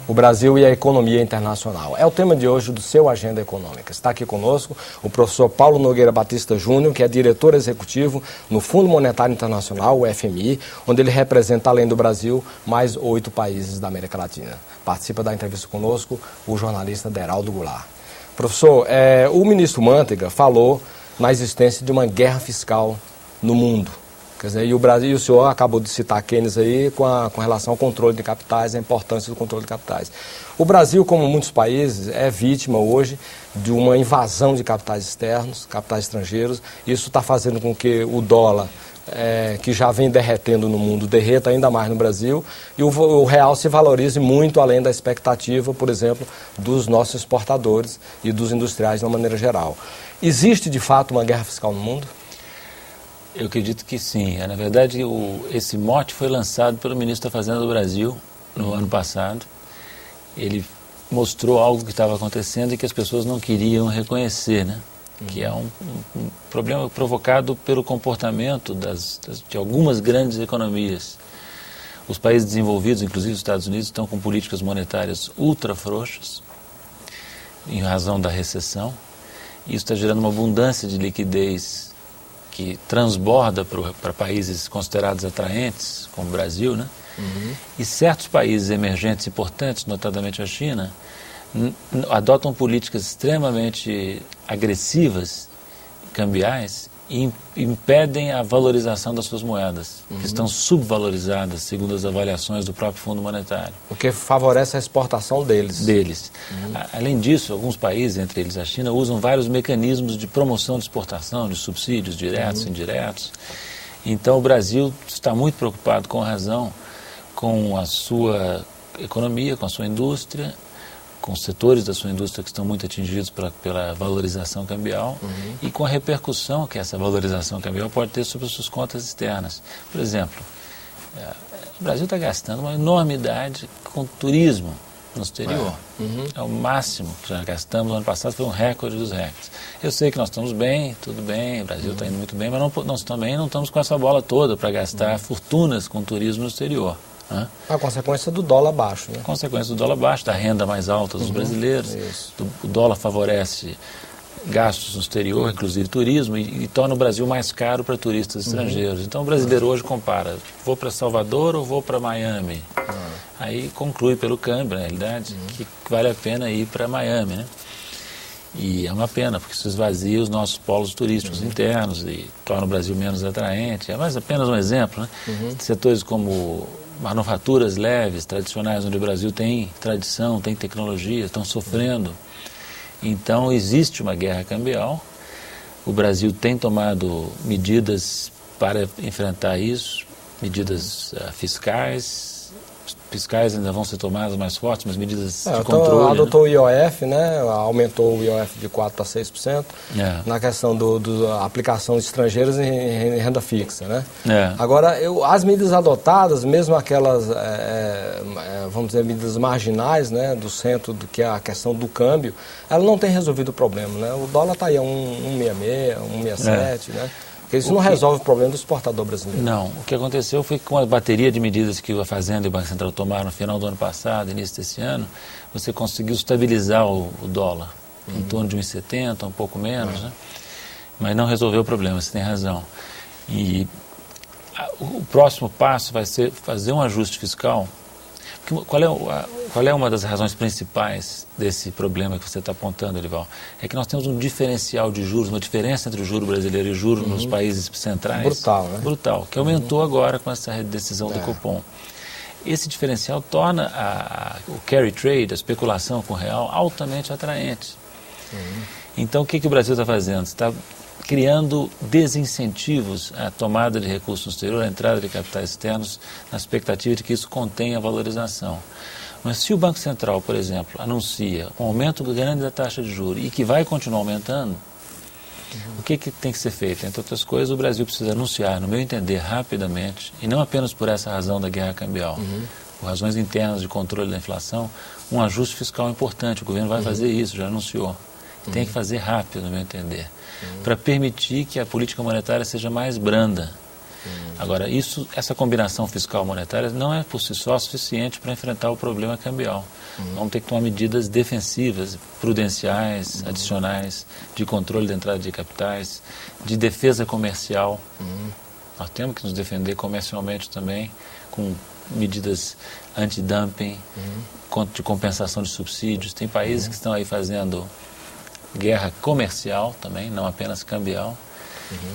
o Brasil e a economia internacional. É o tema de hoje do seu Agenda Econômica. Está aqui conosco o professor Paulo Nogueira Batista Júnior, que é diretor executivo no Fundo Monetário Internacional, o FMI, onde ele representa, além do Brasil, mais 8 países da América Latina. Participa da entrevista conosco o jornalista Deraldo Goulart. Professor, o ministro Manteiga falou na existência de uma guerra fiscal no mundo. Quer dizer, e o Brasil, o senhor acabou de citar Keynes aí com relação ao controle de capitais, a importância do controle de capitais. O Brasil, como muitos países, é vítima hoje de uma invasão de capitais externos, capitais estrangeiros. Isso está fazendo com que o dólar, que já vem derretendo no mundo, derreta ainda mais no Brasil, e o real se valorize muito além da expectativa, por exemplo, dos nossos exportadores e dos industriais de uma maneira geral. Existe, de fato, uma guerra fiscal no mundo? Eu acredito que sim. Na verdade, esse mote foi lançado pelo ministro da Fazenda do Brasil no ano passado. Ele mostrou algo que estava acontecendo e que as pessoas não queriam reconhecer, né? Que é um problema provocado pelo comportamento de algumas grandes economias. Os países desenvolvidos, inclusive os Estados Unidos, estão com políticas monetárias ultra frouxas, em razão da recessão. Isso está gerando uma abundância de liquidez que transborda para países considerados atraentes, como o Brasil, né? E certos países emergentes importantes, notadamente a China, adotam políticas extremamente agressivas, cambiais, e impedem a valorização das suas moedas, que estão subvalorizadas, segundo as avaliações do próprio Fundo Monetário. O que favorece a exportação deles. Além disso, alguns países, entre eles a China, usam vários mecanismos de promoção de exportação, de subsídios diretos e indiretos. Então o Brasil está muito preocupado, com razão, com a sua economia, com a sua indústria, com os setores da sua indústria que estão muito atingidos pela valorização cambial e com a repercussão que essa valorização cambial pode ter sobre as suas contas externas. Por exemplo, o Brasil está gastando uma enormidade com turismo no exterior. É o máximo que já gastamos no ano passado, foi um recorde dos recordes. Eu sei que nós estamos bem, tudo bem, o Brasil está indo muito bem, mas nós também não estamos com essa bola toda para gastar fortunas com turismo no exterior. A consequência do dólar baixo, né? A consequência do dólar baixo, da renda mais alta dos brasileiros. O dólar favorece gastos no exterior, inclusive turismo, e torna o Brasil mais caro para turistas estrangeiros. Então o brasileiro hoje compara, vou para Salvador ou vou para Miami? Aí conclui pelo câmbio, na realidade, que vale a pena ir para Miami, né? E é uma pena, porque isso esvazia os nossos polos turísticos internos e torna o Brasil menos atraente. É mais apenas um exemplo, né? Setores como manufaturas leves, tradicionais, onde o Brasil tem tradição, tem tecnologia, estão sofrendo. Então, existe uma guerra cambial. O Brasil tem tomado medidas para enfrentar isso, medidas fiscais ainda vão ser tomadas mais fortes, mas medidas de controle. Adotou o IOF, né? Aumentou o IOF de 4% para 6%, na questão da aplicação de estrangeiros em renda fixa, né? Agora, as medidas adotadas, mesmo aquelas, vamos dizer, medidas marginais, né, do centro, do que é a questão do câmbio, ela não tem resolvido o problema, né? O dólar está aí a 1,66, 1,67, né? Porque isso não resolve o problema do exportador brasileiro. Não. O que aconteceu foi que com a bateria de medidas que a Fazenda e o Banco Central tomaram no final do ano passado, início desse ano, você conseguiu estabilizar o dólar em torno de 1,70, um pouco menos, né? Mas não resolveu o problema, você tem razão. E o próximo passo vai ser fazer um ajuste fiscal. Qual é uma das razões principais desse problema que você está apontando, Erival? É que nós temos um diferencial de juros, uma diferença entre o juro brasileiro e o juro nos países centrais. Brutal, né? Brutal, que aumentou agora com essa decisão do Copom. Esse diferencial torna o carry trade, a especulação com o real, altamente atraente. Então, o que o Brasil está fazendo? Está criando desincentivos à tomada de recursos no exterior, à entrada de capitais externos, na expectativa de que isso contenha a valorização. Mas se o Banco Central, por exemplo, anuncia um aumento grande da taxa de juros e que vai continuar aumentando, o que tem que ser feito? Entre outras coisas, o Brasil precisa anunciar, no meu entender, rapidamente, e não apenas por essa razão da guerra cambial, por razões internas de controle da inflação, um ajuste fiscal importante. O governo vai fazer isso, já anunciou. Tem que fazer rápido, no meu entender, para permitir que a política monetária seja mais branda. Agora, essa combinação fiscal monetária não é por si só suficiente para enfrentar o problema cambial. Vamos ter que tomar medidas defensivas, prudenciais, adicionais, de controle da entrada de capitais, de defesa comercial. Nós temos que nos defender comercialmente também, com medidas anti-dumping, de compensação de subsídios. Tem países que estão aí fazendo guerra comercial também, não apenas cambial.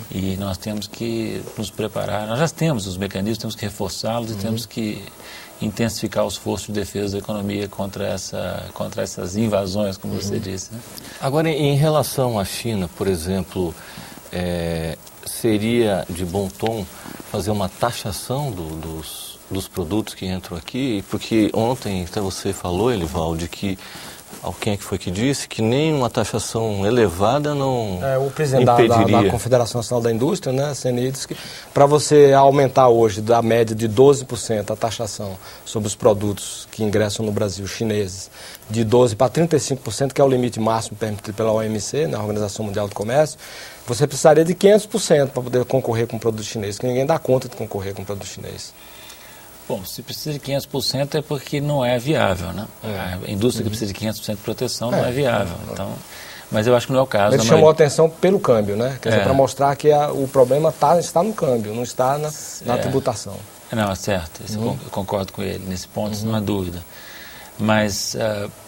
E nós temos que nos preparar. Nós já temos os mecanismos, temos que reforçá-los e temos que intensificar o esforço de defesa da economia contra essas invasões, como você disse. Né? Agora, em relação à China, por exemplo, seria de bom tom fazer uma taxação dos produtos que entram aqui? Porque ontem até você falou, Elivaldo, que quem é que foi que disse que nem uma taxação elevada não o presidente impediria. da Confederação Nacional da Indústria, né, CNI, disse que para você aumentar hoje da média de 12% a taxação sobre os produtos que ingressam no Brasil, chineses, de 12% para 35%, que é o limite máximo permitido pela OMC, na Organização Mundial do Comércio, você precisaria de 500% para poder concorrer com o produto chinês, que ninguém dá conta de concorrer com o produto chinês. Bom, se precisa de 500% é porque não é viável, né? A indústria que precisa de 500% de proteção não é viável. Então, mas eu acho que não é o caso. Ele chamou a atenção pelo câmbio, né? Quer dizer, para mostrar que o problema está no câmbio, não está na tributação. Não, é certo. Eu concordo com ele. Nesse ponto, não há dúvida. Mas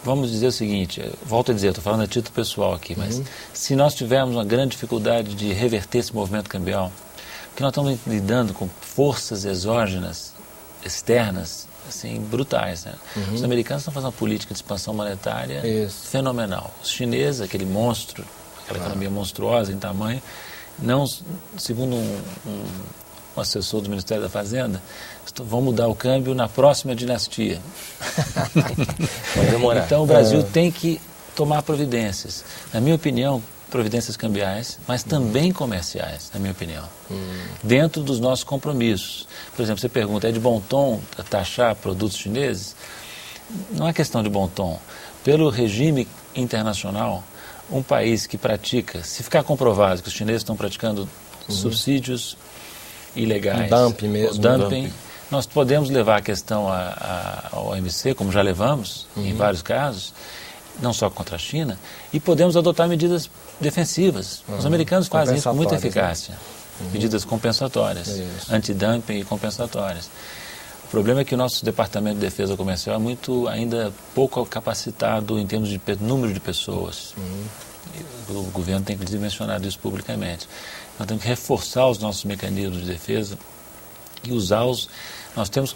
vamos dizer o seguinte, volto a dizer, estou falando a título pessoal aqui, mas se nós tivermos uma grande dificuldade de reverter esse movimento cambial, porque nós estamos lidando com forças exógenas, externas, assim, brutais. Né? Os americanos estão fazendo uma política de expansão monetária fenomenal. Os chineses, aquele monstro, aquela economia monstruosa em tamanho, não, segundo um assessor do Ministério da Fazenda, vão mudar o câmbio na próxima dinastia. Vai demorar. Então o Brasil tem que tomar providências. Na minha opinião, providências cambiais, mas também comerciais, na minha opinião, dentro dos nossos compromissos. Por exemplo, você pergunta, é de bom tom taxar produtos chineses? Não é questão de bom tom. Pelo regime internacional, um país que pratica, se ficar comprovado que os chineses estão praticando subsídios ilegais, dumping mesmo, dumping, nós podemos levar a questão ao OMC, como já levamos em vários casos, não só contra a China, e podemos adotar medidas defensivas. Os americanos fazem isso com muita eficácia. Medidas compensatórias, antidumping e compensatórias. O problema é que o nosso Departamento de Defesa Comercial é muito ainda pouco capacitado em termos de número de pessoas. O governo tem que mencionado isso publicamente. Nós temos que reforçar os nossos mecanismos de defesa e usá-los. Nós temos,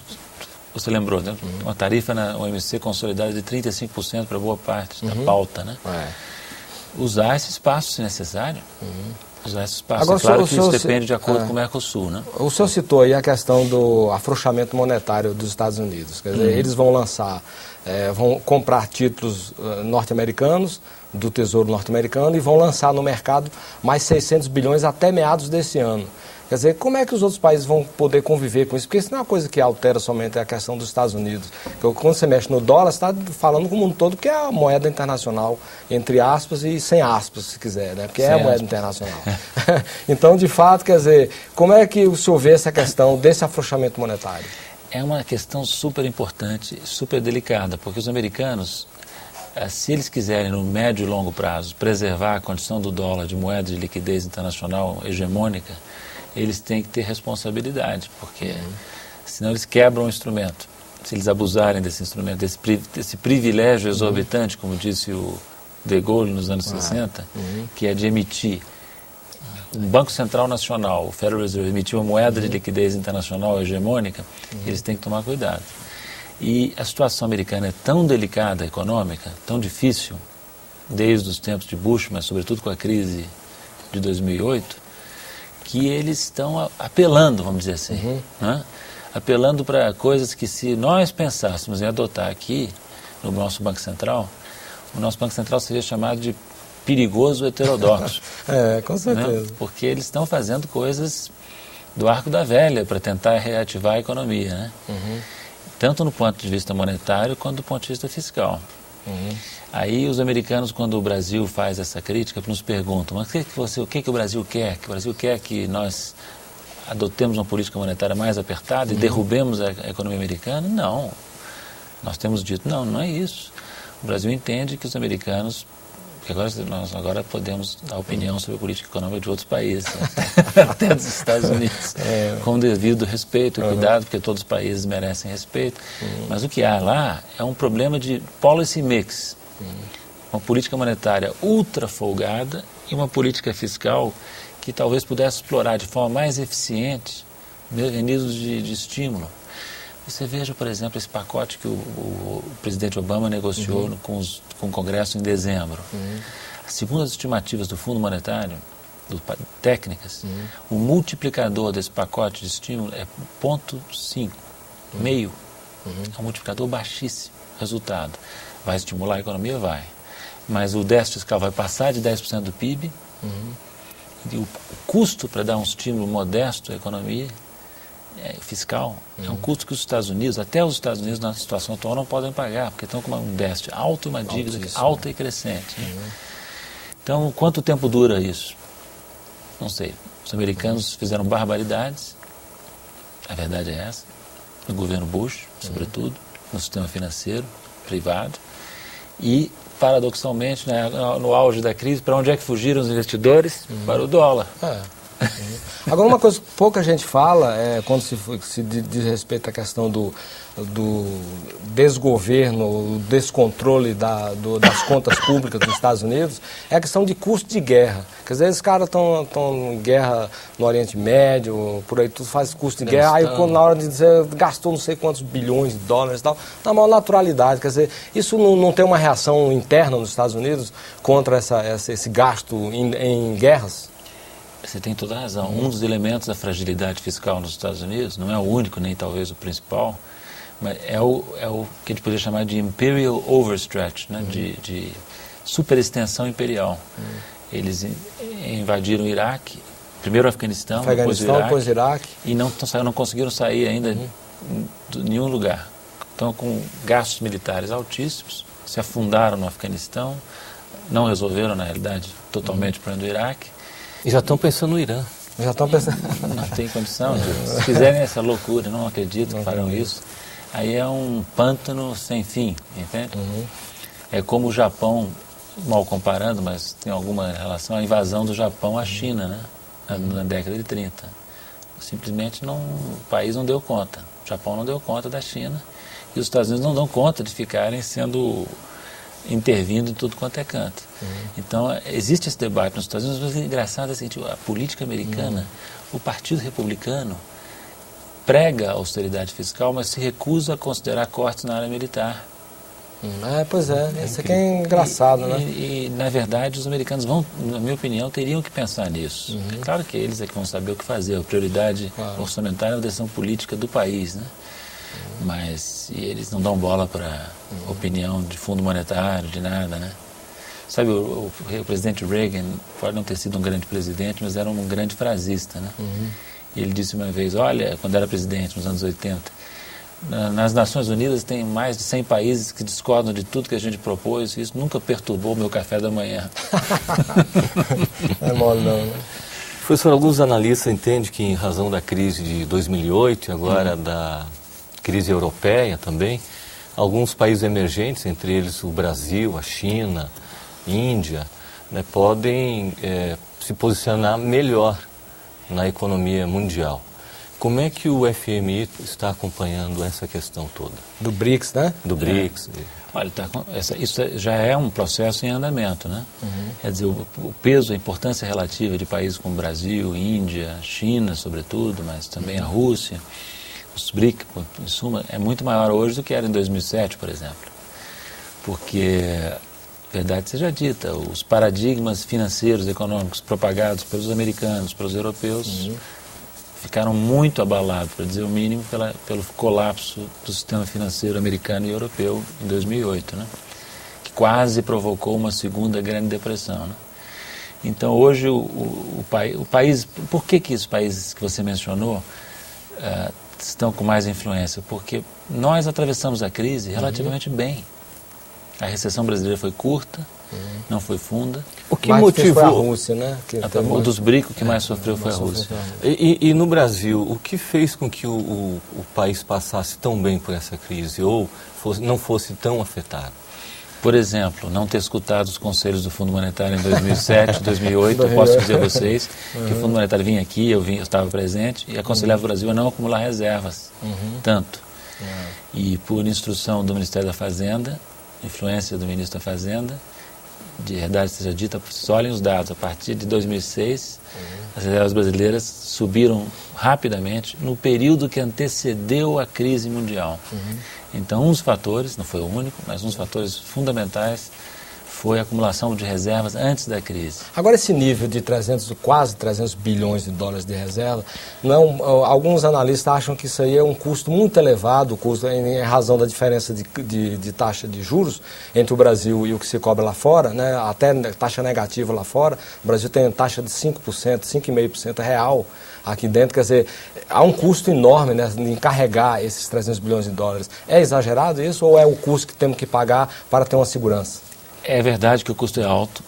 você lembrou, né? Uma tarifa na OMC consolidada de 35% para boa parte da pauta, né? Usar esse espaço se necessário. Usar esse espaço. Agora, claro que isso depende de acordo com o Mercosul, né? O senhor citou aí a questão do afrouxamento monetário dos Estados Unidos. Quer dizer, eles vão lançar, vão comprar títulos norte-americanos, do Tesouro norte-americano, e vão lançar no mercado mais 600 bilhões até meados desse ano. Quer dizer, como é que os outros países vão poder conviver com isso? Porque isso não é uma coisa que altera somente a questão dos Estados Unidos. Quando você mexe no dólar, você está falando com o mundo todo que é a moeda internacional, entre aspas e sem aspas, se quiser, né? Porque é a moeda internacional. Então, de fato, quer dizer, como é que o senhor vê essa questão desse afrouxamento monetário? É uma questão super importante, super delicada, porque os americanos, se eles quiserem, no médio e longo prazo, preservar a condição do dólar de moeda de liquidez internacional hegemônica, eles têm que ter responsabilidade, porque senão eles quebram o instrumento. Se eles abusarem desse instrumento, desse privilégio exorbitante, como disse o De Gaulle nos anos 60, que é de emitir um Banco Central Nacional, o Federal Reserve, emitir uma moeda de liquidez internacional hegemônica, eles têm que tomar cuidado. E a situação americana é tão delicada, econômica, tão difícil, desde os tempos de Bush, mas sobretudo com a crise de 2008, que eles estão apelando, vamos dizer assim, né? Apelando para coisas que, se nós pensássemos em adotar aqui, no nosso Banco Central, o nosso Banco Central seria chamado de perigoso heterodoxo. Com certeza. Né? Porque eles estão fazendo coisas do arco da velha para tentar reativar a economia, né? Tanto no ponto de vista monetário quanto do ponto de vista fiscal. Aí os americanos, quando o Brasil faz essa crítica, nos perguntam, mas o que o Brasil quer? Que o Brasil quer que nós adotemos uma política monetária mais apertada e derrubemos a economia americana? Não. Nós temos dito, não é isso. O Brasil entende que os americanos, porque nós agora podemos dar opinião sobre a política econômica de outros países, até dos Estados Unidos, com devido respeito e cuidado, porque todos os países merecem respeito. Mas o que há lá é um problema de policy mix, uma política monetária ultra folgada e uma política fiscal que talvez pudesse explorar de forma mais eficiente mecanismos de estímulo. Você veja, por exemplo, esse pacote que o presidente Obama negociou com o Congresso em dezembro. Segundo as estimativas do Fundo Monetário, técnicas, o multiplicador desse pacote de estímulo é 0,5, meio. É um multiplicador baixíssimo. Resultado, vai estimular a economia? Vai. Mas o déficit fiscal vai passar de 10% do PIB. E o custo para dar um estímulo modesto à economia fiscal é um custo que os Estados Unidos, até os Estados Unidos na situação atual, não podem pagar, porque estão com um déficit alto e uma dívida alta e crescente. Então, quanto tempo dura isso? Não sei. Os americanos fizeram barbaridades, a verdade é essa, no governo Bush, sobretudo, no sistema financeiro privado, e, paradoxalmente, no auge da crise, para onde é que fugiram os investidores? Para o dólar. Agora, uma coisa que pouca gente fala, quando se diz respeito à questão do desgoverno, o descontrole das contas públicas dos Estados Unidos, é a questão de custo de guerra. Quer dizer, esses caras estão em guerra no Oriente Médio, por aí tudo faz custo de guerra, aí quando, na hora de dizer, gastou não sei quantos bilhões de dólares e tal, na maior naturalidade. Quer dizer, isso não tem uma reação interna nos Estados Unidos contra esse gasto em guerras? Você tem toda a razão. Um dos elementos da fragilidade fiscal nos Estados Unidos, não é o único, nem talvez o principal, mas é o que a gente poderia chamar de imperial overstretch, né? De superextensão imperial. Eles invadiram o Iraque, primeiro o Afeganistão, depois o Iraque, e não conseguiram sair ainda de nenhum lugar. Então, com gastos militares altíssimos, se afundaram no Afeganistão, não resolveram, na realidade, totalmente o problema do Iraque. E já estão pensando no Irã. Já estão pensando. Não tem condição. Se fizerem essa loucura, não acredito que farão isso. Aí é um pântano sem fim, entende? É como o Japão, mal comparando, mas tem alguma relação, a invasão do Japão à China, né? Na década de 30. Simplesmente o país não deu conta. O Japão não deu conta da China e os Estados Unidos não dão conta de ficarem intervindo em tudo quanto é canto. Então, existe esse debate nos Estados Unidos, mas é engraçado assim, a política americana, o Partido Republicano prega a austeridade fiscal, mas se recusa a considerar cortes na área militar. Pois é, isso aqui é engraçado, né? E, na verdade, os americanos na minha opinião, teriam que pensar nisso. É claro que eles é que vão saber o que fazer, a prioridade orçamentária é a decisão política do país, né? Mas eles não dão bola para opinião de fundo monetário, de nada, né? Sabe, o presidente Reagan pode não ter sido um grande presidente, mas era um grande frasista, né? E ele disse uma vez, olha, quando era presidente, nos anos 80, nas Nações Unidas tem mais de 100 países que discordam de tudo que a gente propôs, e isso nunca perturbou o meu café da manhã. Não é mole não, né? Professor, alguns analistas entendem que em razão da crise de 2008 e agora da crise europeia também, alguns países emergentes, entre eles o Brasil, a China, Índia, né, podem se posicionar melhor na economia mundial. Como é que o FMI está acompanhando essa questão toda? Do BRICS, né? Do BRICS. Olha, isso já é um processo em andamento, né? Quer dizer, o peso, a importância relativa de países como Brasil, Índia, China, sobretudo, mas também a Rússia, os BRICS, em suma, é muito maior hoje do que era em 2007, por exemplo. Porque, verdade seja dita, os paradigmas financeiros, econômicos propagados pelos americanos, pelos europeus, ficaram muito abalados, para dizer o mínimo, pelo colapso do sistema financeiro americano e europeu em 2008, né? Que quase provocou uma segunda grande depressão, né? Então, hoje, o país... Por que os países que você mencionou estão com mais influência? Porque nós atravessamos a crise relativamente bem. A recessão brasileira foi curta, não foi funda. O que mais motivou foi a Rússia, né? O dos BRICS, o que mais sofreu foi a Rússia. E no Brasil, o que fez com que o país passasse tão bem por essa crise ou não fosse tão afetado? Por exemplo, não ter escutado os conselhos do Fundo Monetário em 2007, 2008, eu posso dizer a vocês que o Fundo Monetário vinha aqui, eu estava presente, e aconselhava o Brasil a não acumular reservas, tanto. E por instrução do Ministério da Fazenda, influência do Ministro da Fazenda, de verdade seja dita, só olhem os dados, a partir de 2006, as reservas brasileiras subiram rapidamente no período que antecedeu a crise mundial. Então, um dos fatores, não foi o único, mas um dos fatores fundamentais foi a acumulação de reservas antes da crise. Agora, esse nível de quase 300 bilhões de dólares de reserva, alguns analistas acham que isso aí é um custo muito elevado, em razão da diferença de taxa de juros entre o Brasil e o que se cobra lá fora, né? Até taxa negativa lá fora. O Brasil tem taxa de 5%, 5,5% real aqui dentro. Quer dizer, há um custo enorme, né, em carregar esses 300 bilhões de dólares. É exagerado isso ou é o custo que temos que pagar para ter uma segurança? É verdade que o custo é alto.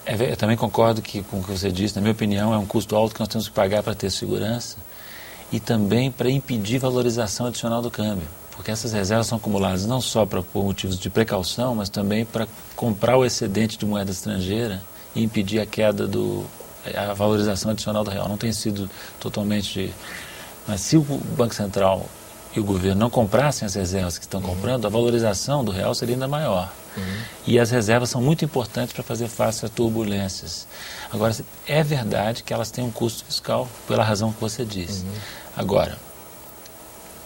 Eu também concordo com o que você disse. Na minha opinião, é um custo alto que nós temos que pagar para ter segurança e também para impedir valorização adicional do câmbio. Porque essas reservas são acumuladas não só por motivos de precaução, mas também para comprar o excedente de moeda estrangeira e impedir a queda a valorização adicional do real. Não tem sido totalmente... Mas se o Banco Central e o governo não comprassem as reservas que estão comprando, a valorização do real seria ainda maior. E as reservas são muito importantes para fazer face a turbulências. Agora, é verdade que elas têm um custo fiscal, pela razão que você disse. Agora,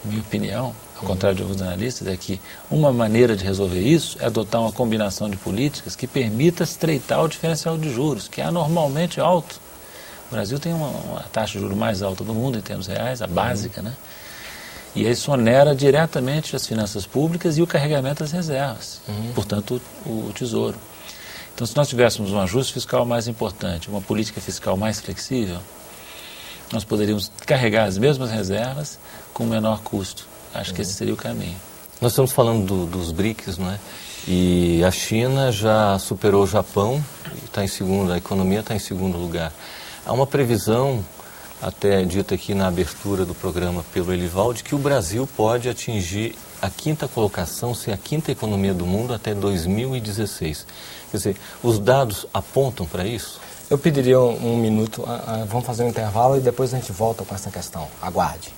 minha opinião, ao contrário de alguns analistas, é que uma maneira de resolver isso é adotar uma combinação de políticas que permita estreitar o diferencial de juros, que é anormalmente alto. O Brasil tem uma taxa de juros mais alta do mundo em termos reais, a básica, né? E isso onera diretamente as finanças públicas e o carregamento das reservas, portanto, o Tesouro. Então, se nós tivéssemos um ajuste fiscal mais importante, uma política fiscal mais flexível, nós poderíamos carregar as mesmas reservas com menor custo. Acho que esse seria o caminho. Nós estamos falando dos BRICS, não é? E a China já superou o Japão, está em segundo, a economia está em segundo lugar. Há uma previsão, até dita aqui na abertura do programa pelo Elival, de que o Brasil pode atingir a 5ª colocação, ser a 5ª economia do mundo até 2016. Quer dizer, os dados apontam para isso? Eu pediria um minuto, vamos fazer um intervalo e depois a gente volta com essa questão. Aguarde.